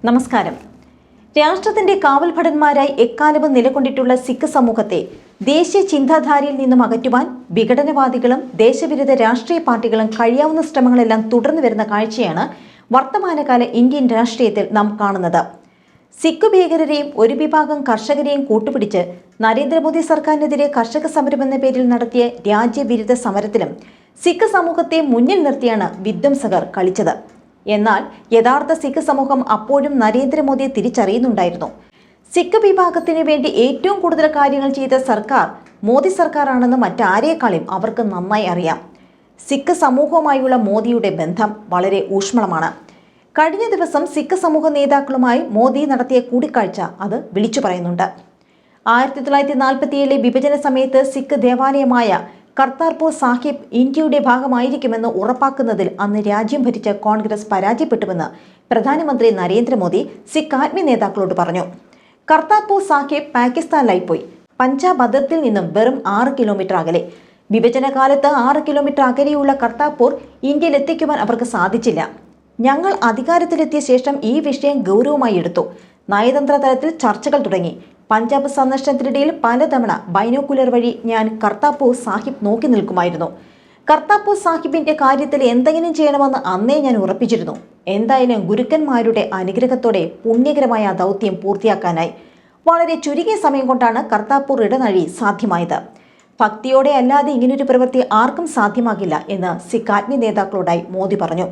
നമസ്കാരം. രാഷ്ട്രത്തിന്റെ കാവൽഭടന്മാരായി എക്കാലവും നിലകൊണ്ടിട്ടുള്ള സിഖ് സമൂഹത്തെ ദേശീയ ചിന്താധാരയിൽ നിന്നും അകറ്റുവാൻ വിഘടനവാദികളും ദേശവിരുദ്ധ രാഷ്ട്രീയ പാർട്ടികളും കഴിയാവുന്ന ശ്രമങ്ങളെല്ലാം തുടർന്നു വരുന്ന കാഴ്ചയാണ് വർത്തമാനകാല ഇന്ത്യൻ രാഷ്ട്രീയത്തിൽ നാം കാണുന്നത്. സിഖ് ഭീകരരെയും ഒരു വിഭാഗം കർഷകരെയും കൂട്ടുപിടിച്ച് നരേന്ദ്രമോദി സർക്കാരിനെതിരെ കർഷക സമരം എന്ന പേരിൽ നടത്തിയ രാജ്യവിരുദ്ധ സമരത്തിലും സിഖ് സമൂഹത്തെ മുന്നിൽ നിർത്തിയാണ് വിധ്വംസകർ കളിച്ചത്. എന്നാൽ യഥാർത്ഥ സിഖ് സമൂഹം അപ്പോഴും നരേന്ദ്രമോദിയെ തിരിച്ചറിയുന്നുണ്ടായിരുന്നു. സിഖ് വിഭാഗത്തിന് വേണ്ടി ഏറ്റവും കൂടുതൽ കാര്യങ്ങൾ ചെയ്ത സർക്കാർ മോദി സർക്കാരാണെന്ന് മറ്റാരേക്കാളും അവർക്ക് നന്നായി അറിയാം. സിഖ് സമൂഹവുമായുള്ള മോദിയുടെ ബന്ധം വളരെ ഊഷ്മളമാണ്. കഴിഞ്ഞ ദിവസം സിഖ് സമൂഹ നേതാക്കളുമായി മോദി നടത്തിയ കൂടിക്കാഴ്ച അത് വിളിച്ചു പറയുന്നുണ്ട്. 1947 വിഭജന സമയത്ത് സിഖ് ദേവാലയമായ കർത്താർപൂർ സാഹിബ് ഇന്ത്യയുടെ ഭാഗമായിരിക്കുമെന്ന് ഉറപ്പാക്കുന്നതിൽ അന്ന് രാജ്യം ഭരിച്ച കോൺഗ്രസ് പരാജയപ്പെട്ടുവെന്ന് പ്രധാനമന്ത്രി നരേന്ദ്രമോദി സിഖ് ആത്മീയ നേതാക്കളോട് പറഞ്ഞു. കർത്താർപൂർ സാഹിബ് പാകിസ്ഥാനിലായി പോയി. പഞ്ചാബ് അതിർത്തിയിൽ നിന്നും വെറും 6 കിലോമീറ്റർ അകലെ. വിഭജനകാലത്ത് 6 കിലോമീറ്റർ അകലെയുള്ള കർത്താർപൂർ ഇന്ത്യയിൽ എത്തിക്കുവാൻ അവർക്ക് സാധിച്ചില്ല. ഞങ്ങൾ അധികാരത്തിലെത്തിയ ശേഷം ഈ വിഷയം ഗൗരവമായി എടുത്തു. നയതന്ത്ര തലത്തിൽ ചർച്ചകൾ തുടങ്ങി. പഞ്ചാബ് സന്ദർശനത്തിനിടയിൽ പലതവണ ബൈനോക്കുലർ വഴി ഞാൻ കർത്താർപൂർ സാഹിബ് നോക്കി നിൽക്കുമായിരുന്നു. കർത്താർപൂർ സാഹിബിന്റെ കാര്യത്തിൽ എന്തെങ്കിലും ചെയ്യണമെന്ന് അന്നേ ഞാൻ ഉറപ്പിച്ചിരുന്നു. എന്തായാലും ഗുരുക്കന്മാരുടെ അനുഗ്രഹത്തോടെ പുണ്യകരമായ ദൗത്യം പൂർത്തിയാക്കാനായി വളരെ ചുരുങ്ങിയ സമയം കൊണ്ടാണ് കർത്താർപൂർ ഇടനാഴി സാധ്യമായത്. ഭക്തിയോടെ അല്ലാതെ ഇങ്ങനൊരു പ്രവൃത്തി ആർക്കും സാധ്യമാകില്ല എന്ന് സിഖ് ആത്മീയ നേതാക്കളോടായി മോദി പറഞ്ഞു.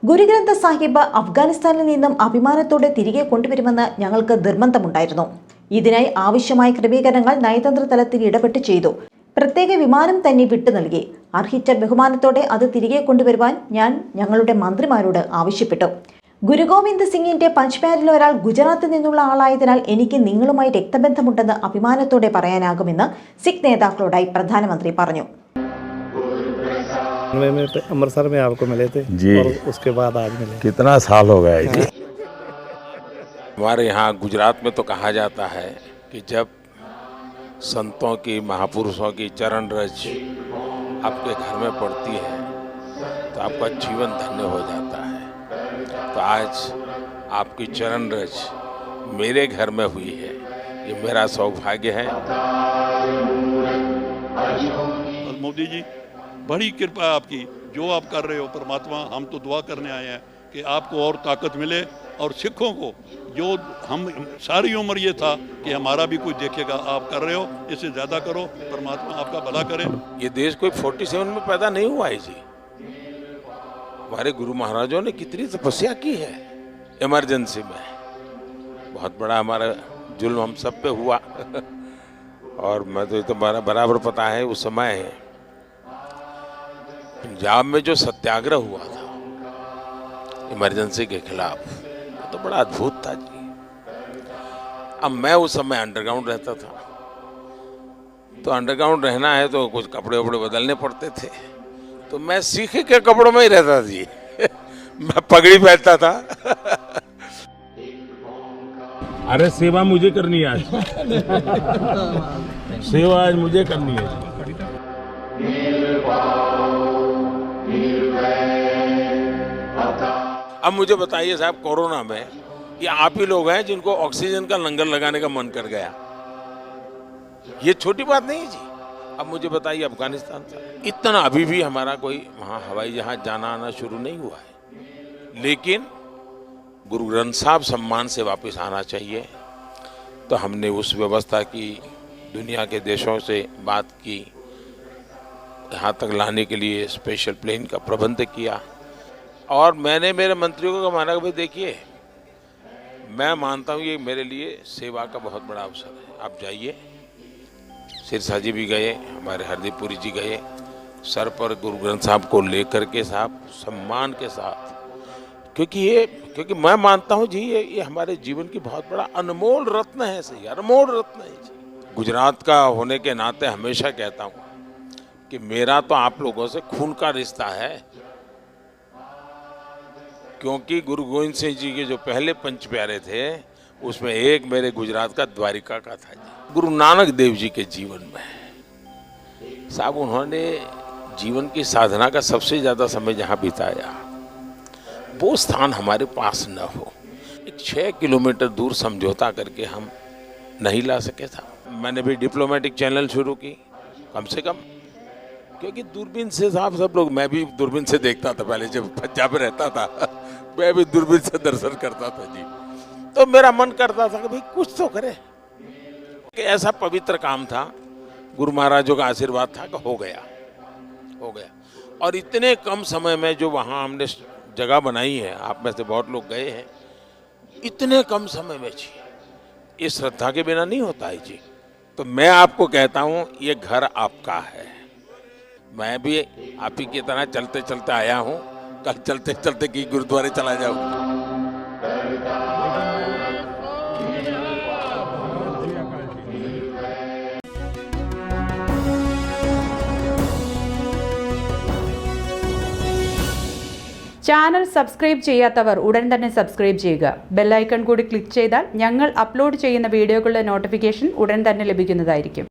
ഗുരുഗ്രന്ഥ സാഹിബ് അഫ്ഗാനിസ്ഥാനിൽ നിന്നും അഭിമാനത്തോടെ തിരികെ കൊണ്ടുവരുമെന്ന് ഞങ്ങൾക്ക് നിർബന്ധമുണ്ടായിരുന്നു. ഇതിനായി ആവശ്യമായ ക്രമീകരണങ്ങൾ നയതന്ത്ര തലത്തിൽ ഇടപെട്ട് ചെയ്തു. പ്രത്യേക വിമാനം തന്നെ വിട്ടു നൽകി. അർഹിച്ച ബഹുമാനത്തോടെ അത് തിരികെ കൊണ്ടുവരുവാൻ ഞാൻ ഞങ്ങളുടെ മന്ത്രിമാരോട് ആവശ്യപ്പെട്ടു. ഗുരു ഗോവിന്ദ് സിംഗിന്റെ പഞ്ച്മാരിൽ ഒരാൾ ഗുജറാത്തിൽ നിന്നുള്ള ആളായതിനാൽ എനിക്ക് നിങ്ങളുമായി രക്തബന്ധമുണ്ടെന്ന് അഭിമാനത്തോടെ പറയാനാകുമെന്ന് സിഖ് നേതാക്കളോടായി പ്രധാനമന്ത്രി പറഞ്ഞു. अमृतसर में आपको मिले थे जी, और उसके बाद आज मिले. कितना साल हो गया जी. हमारे यहाँ गुजरात में तो कहा जाता है कि जब संतों की महापुरुषों की चरण रज आपके घर में पड़ती है तो आपका जीवन धन्य हो जाता है. तो आज आपकी चरण रज मेरे घर में हुई है, ये मेरा सौभाग्य है. और मोदी जी, बड़ी कृपा है आपकी, जो आप कर रहे हो. परमात्मा, हम तो दुआ करने आए हैं कि आपको और ताकत मिले और सिखों को, जो हम सारी उम्र ये था कि हमारा भी कुछ देखेगा, आप कर रहे हो, इससे ज़्यादा करो. परमात्मा आपका भला करे. ये देश कोई 47 में पैदा नहीं हुआ है जी. हमारे गुरु महाराजों ने कितनी तपस्या की है. इमरजेंसी में बहुत बड़ा हमारा जुल्म हम सब पे हुआ और मैं तो ये तो बराबर पता है. उस समय पंजाब में जो सत्याग्रह हुआ था इमरजेंसी के खिलाफ, तो बड़ा अद्भुत था जी. अब मैं उस समय अंडरग्राउंड रहता था, तो अंडरग्राउंड रहना है तो कुछ कपड़े वपड़े बदलने पड़ते थे. तो मैं सीखे के कपड़ों में ही रहता जी. मैं पगड़ी पहनता था. अरे सेवा मुझे करनी है आज. सेवा आज मुझे करनी है. अब मुझे बताइए साहब, कोरोना में ये आप ही लोग हैं जिनको ऑक्सीजन का लंगर लगाने का मन कर गया. ये छोटी बात नहीं जी. अब मुझे बताइए, अफगानिस्तान था, इतना अभी भी हमारा कोई वहाँ हवाई जहाज जाना आना शुरू नहीं हुआ है. लेकिन गुरु ग्रंथ साहब सम्मान से वापस आना चाहिए. तो हमने उस व्यवस्था की, दुनिया के देशों से बात की, यहाँ तक लाने के लिए स्पेशल प्लेन का प्रबंध किया. और मैंने मेरे मंत्रियों को माना कि भाई देखिए, मैं मानता हूँ ये मेरे लिए सेवा का बहुत बड़ा अवसर है. आप जाइए. सिरसा जी भी गए, हमारे हरदीप पुरी जी गए, सर पर गुरु ग्रंथ साहब को लेकर के साहब सम्मान के साथ. क्योंकि मैं मानता हूँ जी ये हमारे जीवन की बहुत बड़ा अनमोल रत्न है. सही, अनमोल रत्न है जी. गुजरात का होने के नाते हमेशा कहता हूँ कि मेरा तो आप लोगों से खून का रिश्ता है. क्योंकि गुरु गोविंद सिंह जी के जो पहले पंच प्यारे थे, उसमें एक मेरे गुजरात का द्वारिका का था जी. गुरु नानक देव जी के जीवन में साहब उन्होंने जीवन की साधना का सबसे ज़्यादा समय जहाँ बिताया, वो स्थान हमारे पास न हो. 6 किलोमीटर दूर समझौता करके हम नहीं ला सके था। मैंने भी डिप्लोमेटिक चैनल शुरू की, कम से कम, क्योंकि दूरबीन से साहब सब लोग, मैं भी दूरबीन से देखता था पहले जब पंजाब में रहता था मैं भी दूरबीन से दर्शन करता था जी। तो मेरा मन करता था कि भाई कुछ तो करे, कि ऐसा पवित्र काम था, गुरु महाराजों का आशीर्वाद था कि हो गया। और इतने कम समय में जो वहाँ हमने जगह बनाई है, आप में से बहुत लोग गए हैं, इतने कम समय में जी, ये श्रद्धा के बिना नहीं होता है जी। तो मैं आपको कहता हूँ ये घर आपका है। मैं भी आप ही की तरह चलते चलते आया हूँ, कल चलते चलते की गुरुद्वारे चला जाऊँ। ചാനൽ സബ്സ്ക്രൈബ് ചെയ്യാത്തവർ ഉടൻ തന്നെ സബ്സ്ക്രൈബ് ചെയ്യുക. ബെൽ ഐക്കൺ കൂടി ക്ലിക്ക് ചെയ്താൽ ഞങ്ങൾ അപ്ലോഡ് ചെയ്യുന്ന വീഡിയോകളുടെ നോട്ടിഫിക്കേഷൻ ഉടൻ തന്നെ ലഭിക്കുന്നതായിരിക്കും.